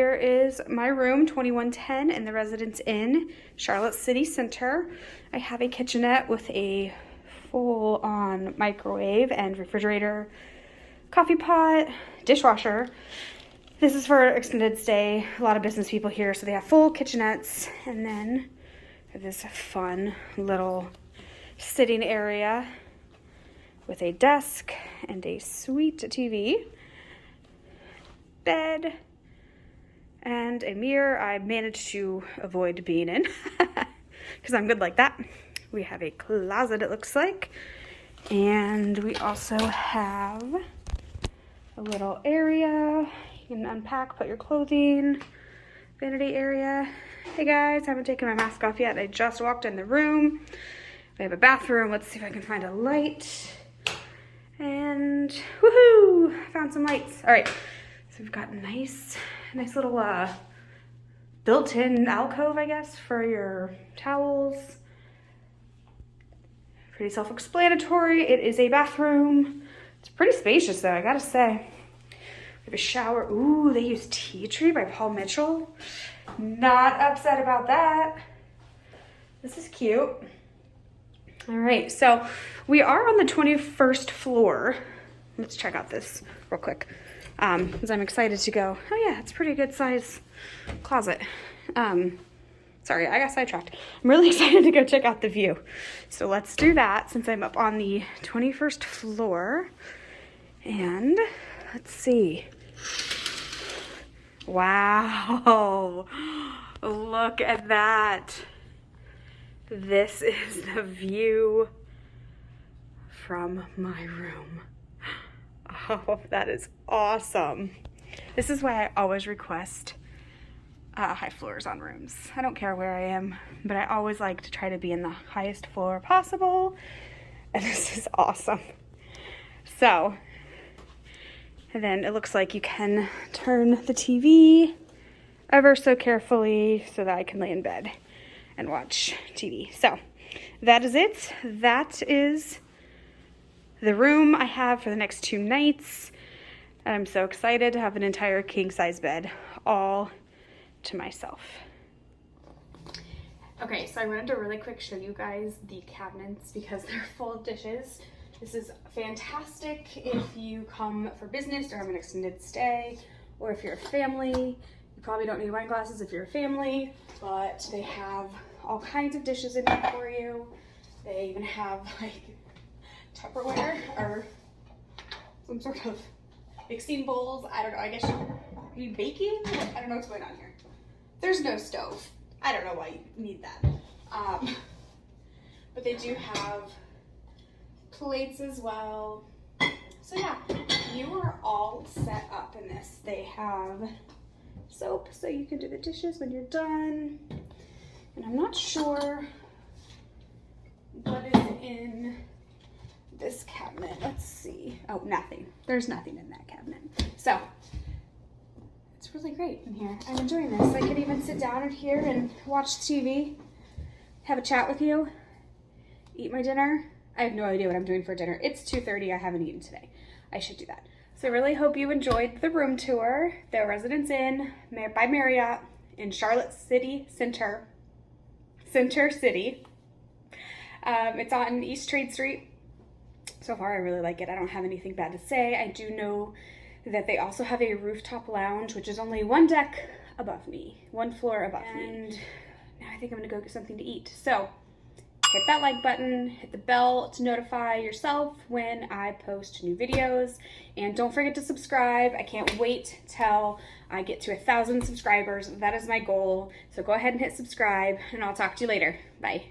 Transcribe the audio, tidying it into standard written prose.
here is my room, 2110 in the Residence Inn, Charlotte City Center. I have a kitchenette with a full-on microwave and refrigerator, coffee pot, dishwasher. This is for extended stay. A lot of business people here, so they have full kitchenettes. And then I have this fun little sitting area with a desk and a sweet TV, bed, and a mirror I managed to avoid being in because I'm good like that. We have a closet, it looks like, and we also have a little area you can unpack, put your clothing, vanity area. Hey guys, haven't taken my mask off yet. I just walked in the room. We have a bathroom. Let's see if I can find a light. And woohoo, found some lights. All right, so we've got a nice little built-in alcove, I guess, for your towels. Pretty self-explanatory. It is a bathroom. It's pretty spacious though, I gotta say. We have a shower. Ooh, they use Tea Tree by Paul Mitchell. Not upset about that. This is cute. All right, so we are on the 21st floor. Let's check out this real quick, because I'm excited to go. Oh yeah, it's a pretty good size closet. Sorry, I got sidetracked. I'm really excited to go check out the view. So let's do that since I'm up on the 21st floor. And let's see. Wow, look at that. This is the view from my room. Oh, that is awesome. This is why I always request high floors on rooms. I don't care where I am, but I always like to try to be in the highest floor possible. And this is awesome. So, and then it looks like you can turn the TV ever so carefully so that I can lay in bed and watch TV. So that is it. That is the room I have for the next 2 nights. And I'm so excited to have an entire king size bed all to myself. Okay, so I wanted to really quick show you guys the cabinets because they're full of dishes. This is fantastic if you come for business or have an extended stay, or if you're a family. You probably don't need wine glasses if you're a family, but they have all kinds of dishes in here for you. They even have like Tupperware or some sort of mixing bowls. I don't know, I guess are you baking? I don't know what's going on here. There's no stove. I don't know why you need that. But they do have plates as well. So yeah, you are all set up in this. They have soap so you can do the dishes when you're done. And I'm not sure what is in this cabinet. Let's see. Oh, nothing. There's nothing in that cabinet. So it's really great in here. I'm enjoying this. I could even sit down in here and watch TV, have a chat with you, eat my dinner. I have no idea what I'm doing for dinner. It's 2:30. I haven't eaten today. I should do that. So I really hope you enjoyed the room tour. The Residence Inn by Marriott in Charlotte City Center. Center City. It's on East Trade Street. So far, I really like it. I don't have anything bad to say. I do know that they also have a rooftop lounge, which is only 1 deck above me, 1 floor above me. And now I think I'm gonna go get something to eat. So hit that like button, hit the bell to notify yourself when I post new videos, and don't forget to subscribe. I can't wait till I get to 1,000 subscribers. That is my goal. So go ahead and hit subscribe, and I'll talk to you later. Bye.